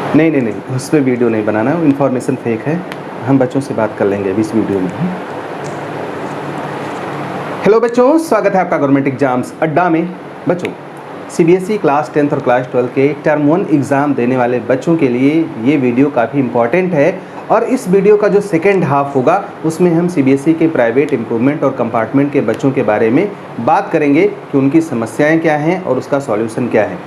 नहीं नहीं नहीं, उस पर वीडियो नहीं बनाना, वो इन्फॉर्मेशन फेक है। हम बच्चों से बात कर लेंगे अभी इस वीडियो में। हेलो बच्चों, स्वागत है आपका गवर्नमेंट एग्जाम्स अड्डा में। बच्चों, सीबीएसई क्लास 10th और क्लास 12 के टर्म 1 एग्ज़ाम देने वाले बच्चों के लिए ये वीडियो काफ़ी इंपॉर्टेंट है। और इस वीडियो का जो सेकेंड हाफ होगा उसमें हम सीबीएसई के प्राइवेट इम्प्रूवमेंट और कंपार्टमेंट के बच्चों के बारे में बात करेंगे कि उनकी समस्याएं क्या हैं और उसका सॉल्यूशन क्या है।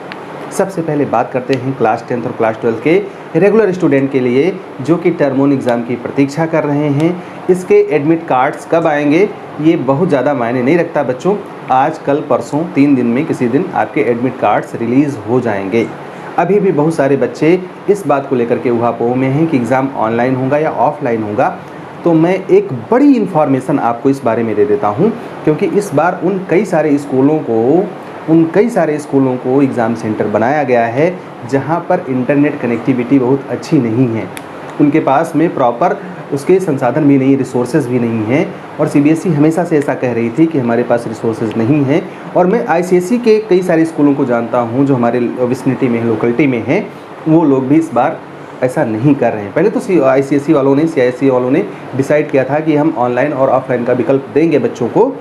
सबसे पहले बात करते हैं क्लास 10th और क्लास 12 के रेगुलर स्टूडेंट के लिए जो कि टर्म 1 एग्ज़ाम की प्रतीक्षा कर रहे हैं। इसके एडमिट कार्ड्स कब आएंगे ये बहुत ज़्यादा मायने नहीं रखता बच्चों। आज कल परसों 3 दिन में किसी दिन आपके एडमिट कार्ड्स रिलीज़ हो जाएंगे। अभी भी बहुत सारे बच्चे इस बात को लेकर के उहापोह में हैं कि एग्ज़ाम ऑनलाइन होगा या ऑफलाइन होगा। तो मैं एक बड़ी इन्फॉर्मेशन आपको इस बारे में दे देता हूँ, क्योंकि इस बार उन कई सारे स्कूलों को एग्ज़ाम सेंटर बनाया गया है जहाँ पर इंटरनेट कनेक्टिविटी बहुत अच्छी नहीं है। उनके पास में प्रॉपर उसके संसाधन भी नहीं, रिसोर्सेज भी नहीं हैं। और सीबीएसई हमेशा से ऐसा कह रही थी कि हमारे पास रिसोर्सेज नहीं हैं। और मैं आईसीएसई के कई सारे स्कूलों को जानता हूँ जो हमारे विसिनिटी में, लोकेलिटी में हैं, वो लोग भी इस बार ऐसा नहीं कर रहे हैं। पहले तो आईसीएसई वालों ने, सीआईएसई वालों ने डिसाइड किया था कि हम ऑनलाइन और ऑफलाइन का विकल्प देंगे बच्चों को।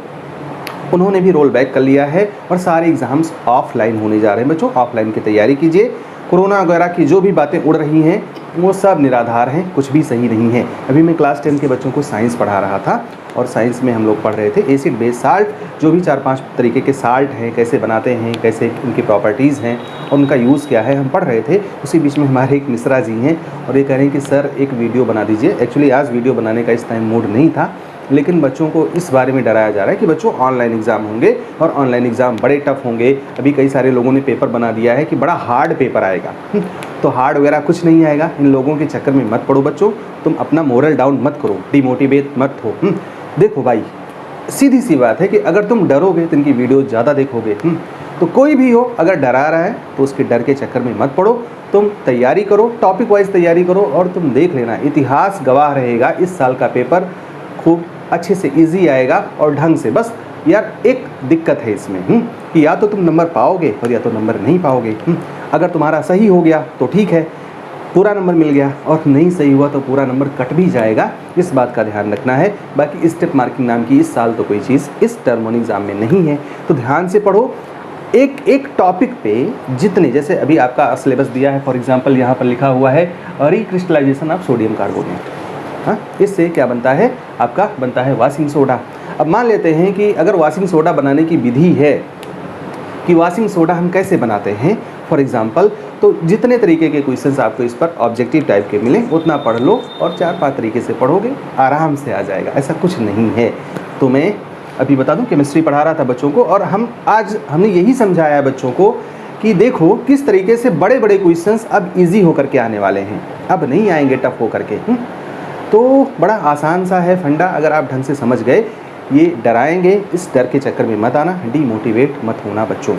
उन्होंने भी रोल बैक कर लिया है और सारे एग्ज़ाम्स ऑफलाइन होने जा रहे हैं। बच्चों, ऑफलाइन की तैयारी कीजिए। कोरोना वगैरह की जो भी बातें उड़ रही हैं वो सब निराधार हैं, कुछ भी सही नहीं है। अभी मैं क्लास 10 के बच्चों को साइंस पढ़ा रहा था और साइंस में हम लोग पढ़ रहे थे एसिड बेस साल्ट, जो भी 4-5 तरीके के साल्ट हैं, कैसे बनाते हैं, कैसे उनकी प्रॉपर्टीज़ हैं और उनका यूज़ क्या है, हम पढ़ रहे थे। उसी बीच में हमारे एक मिश्रा जी हैं और ये कह रहे हैं कि सर एक वीडियो बना दीजिए। एक्चुअली आज वीडियो बनाने का इस टाइम मूड नहीं था, लेकिन बच्चों को इस बारे में डराया जा रहा है कि बच्चों ऑनलाइन एग्ज़ाम होंगे और ऑनलाइन एग्ज़ाम बड़े टफ होंगे। अभी कई सारे लोगों ने पेपर बना दिया है कि बड़ा हार्ड पेपर आएगा। तो हार्ड वगैरह कुछ नहीं आएगा। इन लोगों के चक्कर में मत पड़ो बच्चों, तुम अपना मोरल डाउन मत करो, डिमोटिवेट मत हो। देखो भाई, सीधी सी बात है कि अगर तुम डरोगे तो इनकी वीडियो ज़्यादा देखोगे। तो कोई भी हो अगर डरा रहा है तो उसके डर के चक्कर में मत पड़ो। तुम तैयारी करो, टॉपिक वाइज तैयारी करो और तुम देख लेना, इतिहास गवाह रहेगा इस साल का पेपर खूब अच्छे से इजी आएगा और ढंग से। बस यार एक दिक्कत है इसमें कि या तो तुम नंबर पाओगे और या तो नंबर नहीं पाओगे। अगर तुम्हारा सही हो गया तो ठीक है, पूरा नंबर मिल गया, और नहीं सही हुआ तो पूरा नंबर कट भी जाएगा। इस बात का ध्यान रखना है। बाकी स्टेप मार्किंग नाम की इस साल तो कोई चीज़ इस टर्म 1 एग्ज़ाम में नहीं है, तो ध्यान से पढ़ो। एक एक टॉपिक पे जितने, जैसे अभी आपका सिलेबस दिया है, फॉर एग्जांपल यहाँ पर लिखा हुआ है रिक्रिस्टलाइजेशन ऑफ सोडियम कार्बोनेट। हाँ, इससे क्या बनता है, आपका बनता है वाशिंग सोडा। अब मान लेते हैं कि अगर वाशिंग सोडा बनाने की विधि है कि वाशिंग सोडा हम कैसे बनाते हैं फॉर एग्जांपल, तो जितने तरीके के क्वेश्चंस आपको इस पर ऑब्जेक्टिव टाइप के मिले उतना पढ़ लो और 4-5 तरीके से पढ़ोगे आराम से आ जाएगा। ऐसा कुछ नहीं है। तो मैं अभी बता दूं, केमिस्ट्री पढ़ा रहा था बच्चों को और हमने यही समझाया है बच्चों को कि देखो किस तरीके से बड़े बड़े क्वेश्चंस अब ईजी होकर के आने वाले हैं, अब नहीं आएंगे टफ होकर के। तो बड़ा आसान सा है फंडा, अगर आप ढंग से समझ गए। ये डराएंगे, इस डर के चक्कर में मत आना, डीमोटिवेट मत होना बच्चों।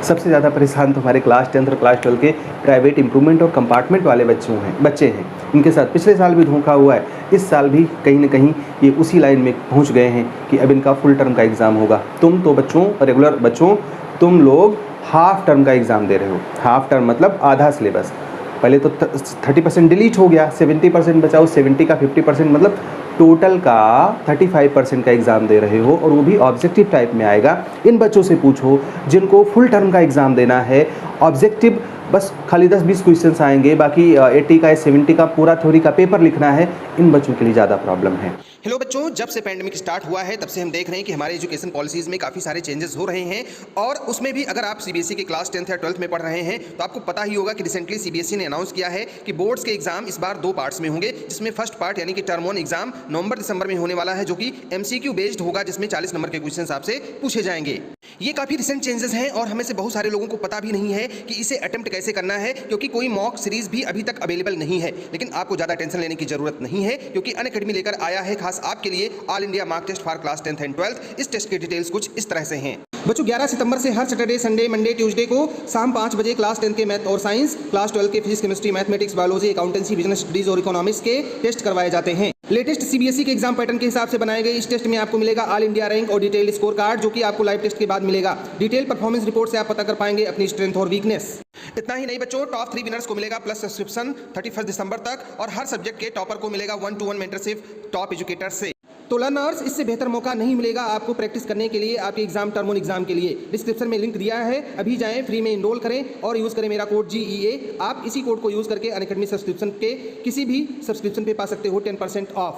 सबसे ज़्यादा परेशान तो हमारे क्लास 10th और क्लास 12 के प्राइवेट इम्प्रूवमेंट और कंपार्टमेंट वाले बच्चे हैं। इनके साथ पिछले साल भी धोखा हुआ है, इस साल भी कहीं ना कहीं ये उसी लाइन में पहुंच गए हैं कि अब इनका फुल टर्म का एग्ज़ाम होगा। तुम तो बच्चों, रेगुलर बच्चों, तुम लोग हाफ टर्म का एग्ज़ाम दे रहे हो। हाफ टर्म मतलब आधा सिलेबस। पहले तो 30% डिलीट हो गया, 70% बचा, उस 70 का 50% मतलब टोटल का 35% का एग्ज़ाम दे रहे हो, और वो भी ऑब्जेक्टिव टाइप में आएगा। इन बच्चों से पूछो जिनको फुल टर्म का एग्ज़ाम देना है, ऑब्जेक्टिव बस खाली 10-20 क्वेश्चंस आएंगे, बाकी 80 का या 70 का पूरा थ्योरी का पेपर लिखना है, इन बच्चों के लिए ज़्यादा प्रॉब्लम है। हेलो बच्चों, जब से पैंडेमिक स्टार्ट हुआ है तब से हम देख रहे हैं कि हमारे एजुकेशन पॉलिसीज़ में काफ़ी सारे चेंजेस हो रहे हैं। और उसमें भी अगर आप सीबीएसई के क्लास 10th या 12th में पढ़ रहे हैं तो आपको पता ही होगा कि रिसेंटली सीबीएसई ने अनाउंस किया है कि बोर्ड्स के एग्जाम इस बार 2 पार्ट्स में होंगे, जिसमें फर्स्ट पार्ट यानी कि टर्म 1 एग्जाम नवंबर-दिसंबर में होने वाला है, जो कि एमसीक्यू बेस्ड होगा, जिसमें 40 नंबर के क्वेश्चन आपसे पूछे जाएंगे। ये काफ़ी रिसेंट चेंजेस हैं और हमें से बहुत सारे लोगों को पता भी नहीं है कि इसे अटेम्प्ट कैसे करना है, क्योंकि कोई मॉक सीरीज भी अभी तक अवेलेबल नहीं है। लेकिन आपको ज़्यादा टेंशन लेने की जरूरत नहीं है, क्योंकि अनअकैडमी लेकर आया है खास आपके लिए all India mock test for class 10th and 12th। इस टेस्ट के डिटेल्स कुछ इस तरह से हैं। बच्चों 11 सितंबर से हर सैटरडे, संडे, मंडे, ट्यूसडे को शाम 5 बजे क्लास 10 के मैथ और साइंस, क्लास 12 के physics, chemistry, mathematics, biology, accountancy, business studies और इकोनॉमिक्स के टेस्ट करवाए जाते हैं। लेटेस्ट सीबीएसई के एग्जाम पैटर्न के हिसाब से बनाए गए इस टेस्ट में आपको मिलेगा ऑल इंडिया रैंक और डिटेल स्कोर कार्ड, जो कि आपको लाइव टेस्ट के बाद मिलेगा। डिटेल परफॉर्मेंस रिपोर्ट से आप पता कर पाएंगे अपनी स्ट्रेंथ और वीकनेस। इतना ही नहीं बच्चों, टॉप 3 विनर्स को मिलेगा प्लस सब्सक्रिप्शन 31 दिसंबर तक, और हर सब्जेक्ट के टॉपर को मिलेगा 1-to-1 मेंटरशिप टॉप एजुकेटर से। तो लर्नर्स, इससे बेहतर मौका नहीं मिलेगा आपको प्रैक्टिस करने के लिए आपके एग्जाम टर्म 1 एग्जाम के लिए। डिस्क्रिप्शन में लिंक दिया है, अभी जाएं, फ्री में इनरोल करें और यूज़ करें मेरा कोड GEA। आप इसी कोड को यूज़ करके अनअकैडमी सब्सक्रिप्शन के किसी भी सब्सक्रिप्शन पे पा सकते हो 10% ऑफ।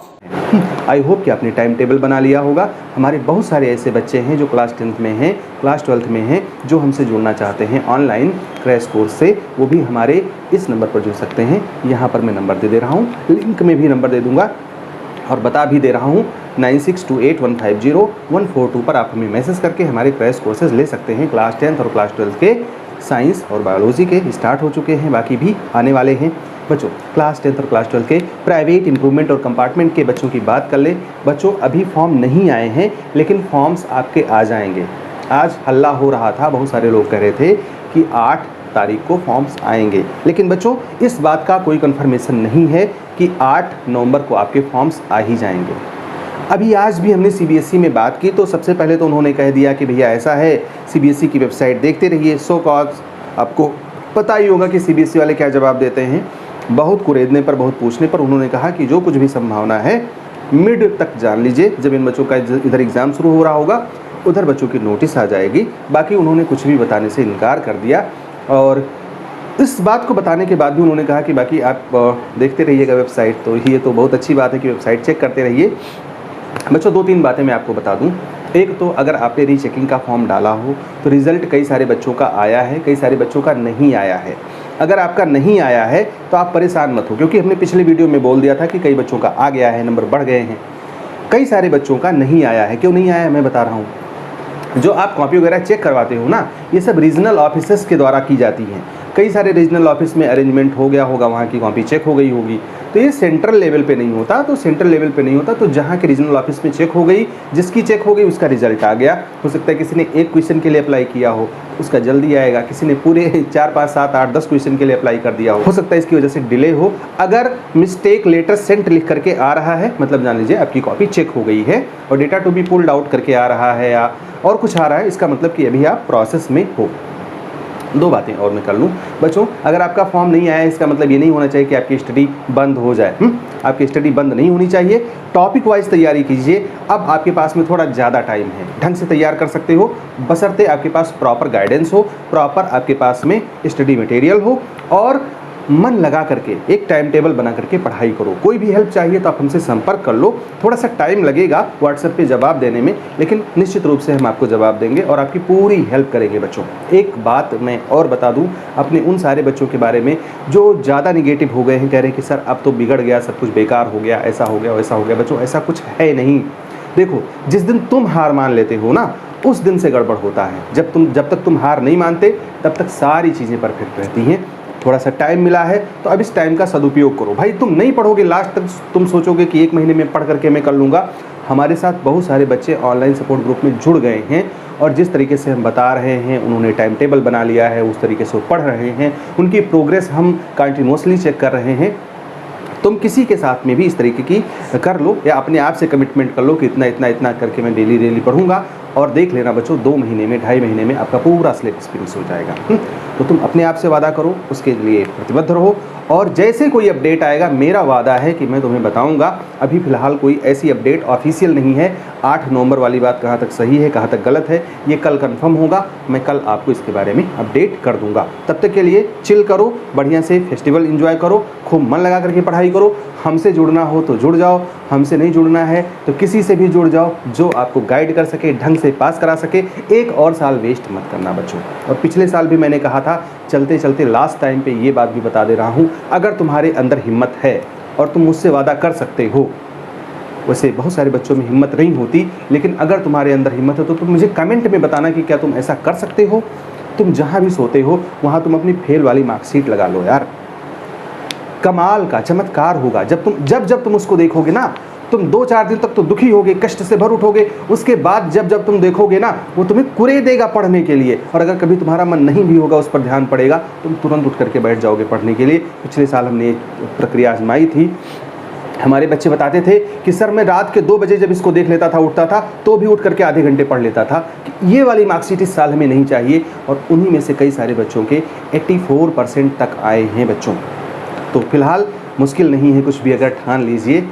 आई होप कि आपने टाइम टेबल बना लिया होगा। हमारे बहुत सारे ऐसे बच्चे हैं जो क्लास 10th में हैं, क्लास 12th में हैं, जो हमसे जुड़ना चाहते हैं ऑनलाइन क्रैश कोर्स से। वो भी हमारे इस नंबर पर जुड़ सकते हैं। यहाँ पर मैं नंबर दे रहा हूँ, लिंक में भी नंबर दे दूँगा और बता भी दे रहा हूँ 9628150142 पर आप हमें मैसेज करके हमारे क्रैश कोर्सेज ले सकते हैं। क्लास 10th और क्लास 12th के साइंस और बायोलॉजी के स्टार्ट हो चुके हैं, बाकी भी आने वाले हैं। बच्चों, क्लास 10th और क्लास 12th के प्राइवेट, इम्प्रूवमेंट और कंपार्टमेंट के बच्चों की बात कर ले। बच्चों, अभी फॉर्म नहीं आए हैं, लेकिन फॉर्म्स आपके आ जाएंगे। आज हल्ला हो रहा था, बहुत सारे लोग कह रहे थे कि 8 तारीख को फॉर्म्स आएंगे, लेकिन बच्चों इस बात का कोई कंफर्मेशन नहीं है कि 8 नवंबर को आपके फॉर्म्स आ ही जाएंगे। अभी आज भी हमने सीबीएसई में बात की तो सबसे पहले तो उन्होंने कह दिया कि भैया ऐसा है, सीबीएसई की वेबसाइट देखते रहिए। सो कॉज आपको पता ही होगा कि सीबीएसई वाले क्या जवाब देते हैं। बहुत कुरेदने पर, बहुत पूछने पर उन्होंने कहा कि जो कुछ भी संभावना है मिड तक जान लीजिए। जब इन बच्चों का इधर एग्ज़ाम शुरू हो रहा होगा, उधर बच्चों की नोटिस आ जाएगी। बाकी उन्होंने कुछ भी बताने से इनकार कर दिया, और इस बात को बताने के बाद भी उन्होंने कहा कि बाकी आप देखते रहिएगा वेबसाइट। तो ये तो बहुत अच्छी बात है कि वेबसाइट चेक करते रहिए। बच्चों, 2-3 बातें मैं आपको बता दूं। एक तो अगर आपने रीचेकिंग का फॉर्म डाला हो तो रिज़ल्ट कई सारे बच्चों का आया है, कई सारे बच्चों का नहीं आया है। अगर आपका नहीं आया है तो आप परेशान मत हो, क्योंकि हमने पिछले वीडियो में बोल दिया था कि कई बच्चों का आ गया है, नंबर बढ़ गए हैं। कई सारे बच्चों का नहीं आया है। क्यों नहीं आया है मैं बता रहा हूँ। जो आप कॉपी वगैरह चेक करवाते हो ना, ये सब रीजनल ऑफिसर्स के द्वारा की जाती हैं। कई सारे रीजनल ऑफिस में अरेंजमेंट हो गया होगा, वहाँ की कॉपी चेक हो गई होगी। तो ये सेंट्रल लेवल पे नहीं होता, तो सेंट्रल लेवल पे नहीं होता, तो जहाँ के रीजनल ऑफिस में चेक हो गई, जिसकी चेक हो गई उसका रिजल्ट आ गया। हो सकता है किसी ने एक क्वेश्चन के लिए अप्लाई किया हो, उसका जल्दी आएगा। किसी ने पूरे 4, 5, 7, 8, 10 क्वेश्चन के लिए अप्लाई कर दिया हो सकता है इसकी वजह से डिले हो। अगर मिस्टेक लेटर सेंट लिख करके आ रहा है, मतलब जान लीजिए आपकी कॉपी चेक हो गई है, और data to be pulled out करके आ रहा है या और कुछ आ रहा है, इसका मतलब कि अभी आप प्रोसेस में हो। 2 बातें और मैं कर लूँ। बच्चों, अगर आपका फॉर्म नहीं आया है, इसका मतलब ये नहीं होना चाहिए कि आपकी स्टडी बंद हो जाए। आपकी स्टडी बंद नहीं होनी चाहिए। टॉपिक वाइज तैयारी कीजिए। अब आपके पास में थोड़ा ज़्यादा टाइम है, ढंग से तैयार कर सकते हो, बशर्ते आपके पास प्रॉपर गाइडेंस हो, प्रॉपर आपके पास में स्टडी मटेरियल हो, और मन लगा करके एक टाइम टेबल बना करके पढ़ाई करो। कोई भी हेल्प चाहिए तो आप हमसे संपर्क कर लो। थोड़ा सा टाइम लगेगा व्हाट्सएप पे जवाब देने में, लेकिन निश्चित रूप से हम आपको जवाब देंगे और आपकी पूरी हेल्प करेंगे। बच्चों, एक बात मैं और बता दूं अपने उन सारे बच्चों के बारे में जो ज़्यादा निगेटिव हो गए हैं, कह रहे हैं कि सर अब तो बिगड़ गया, सब कुछ बेकार हो गया, ऐसा हो गया, वैसा हो गया। बच्चों, ऐसा कुछ है नहीं। देखो, जिस दिन तुम हार मान लेते हो ना, उस दिन से गड़बड़ होता है। जब तक तुम हार नहीं मानते तब तक सारी चीज़ें परफेक्ट रहती हैं। थोड़ा सा टाइम मिला है तो अब इस टाइम का सदुपयोग करो। भाई, तुम नहीं पढ़ोगे लास्ट तक, तुम सोचोगे कि 1 महीने में पढ़ करके मैं कर लूँगा। हमारे साथ बहुत सारे बच्चे ऑनलाइन सपोर्ट ग्रुप में जुड़ गए हैं, और जिस तरीके से हम बता रहे हैं, उन्होंने टाइम टेबल बना लिया है, उस तरीके से वो पढ़ रहे हैं। उनकी प्रोग्रेस हम कंटिन्यूसली चेक कर रहे हैं। तुम किसी के साथ में भी इस तरीके की कर लो, या अपने आप से कमिटमेंट कर लो कि इतना इतना इतना करके मैं डेली पढ़ूंगा, और देख लेना बच्चों 2 महीने में, 2.5 महीने में आपका पूरा सिलेबस फिनिश हो जाएगा। तो तुम अपने आप से वादा करो, उसके लिए प्रतिबद्ध रहो, और जैसे कोई अपडेट आएगा, मेरा वादा है कि मैं तुम्हें बताऊंगा। अभी फ़िलहाल कोई ऐसी अपडेट ऑफिशियल नहीं है। 8 नवंबर वाली बात कहाँ तक सही है, कहाँ तक गलत है, ये कल कंफर्म होगा। मैं कल आपको इसके बारे में अपडेट कर दूंगा। तब तक के लिए चिल करो, बढ़िया से फेस्टिवल एंजॉय करो, खूब मन लगा करके पढ़ाई करो। हमसे जुड़ना हो तो जुड़ जाओ, हमसे नहीं जुड़ना है तो किसी से भी जुड़ जाओ जो आपको गाइड कर सके, ढंग से पास करा सके। एक और साल वेस्ट मत करना बच्चों। और पिछले साल भी मैंने कहा था, चलते चलते लास्ट टाइम पे ये बात भी बता दे रहा हूँ, अगर तुम्हारे अंदर हिम्मत है और तुम मुझसे वादा कर सकते हो, वैसे बहुत सारे बच्चों में हिम्मत नहीं होती, लेकिन अगर तुम्हारे अंदर हिम्मत है तो तुम मुझे कमेंट में बताना कि क्या तुम ऐसा कर सकते हो। तुम जहाँ भी सोते हो वहाँ तुम अपनी फेल वाली मार्कशीट लगा लो यार। कमाल का चमत्कार होगा जब तुम उसको देखोगे ना, तुम 2-4 दिन तक तो दुखी होगे, कष्ट से भर उठोगे, उसके बाद जब तुम देखोगे ना, वो तुम्हें कुरे देगा पढ़ने के लिए। और अगर कभी तुम्हारा मन नहीं भी होगा, उस पर ध्यान पड़ेगा, तुम तुरंत उठ करके बैठ जाओगे पढ़ने के लिए। पिछले साल हमने एक प्रक्रिया आजमाई थी। हमारे बच्चे बताते थे कि सर मैं रात के 2 बजे जब इसको देख लेता था, उठता था, तो भी उठ करके आधे घंटे पढ़ लेता था। कि ये वाली मार्कशीट इस साल हमें नहीं चाहिए। और उन्हीं में से कई सारे बच्चों के 84% तक आए हैं बच्चों। तो फिलहाल मुश्किल नहीं है कुछ भी, अगर ठान लीजिए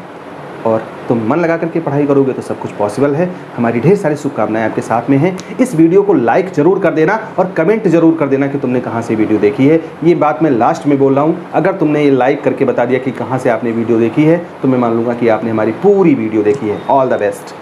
और तुम मन लगा करके पढ़ाई करोगे तो सब कुछ पॉसिबल है। हमारी ढेर सारी शुभकामनाएं आपके साथ में हैं। इस वीडियो को लाइक जरूर कर देना और कमेंट जरूर कर देना कि तुमने कहां से वीडियो देखी है। ये बात मैं लास्ट में बोल रहा हूं, अगर तुमने ये लाइक करके बता दिया कि कहां से आपने वीडियो देखी है, तो मैं मान लूँगा कि आपने हमारी पूरी वीडियो देखी है। All the best.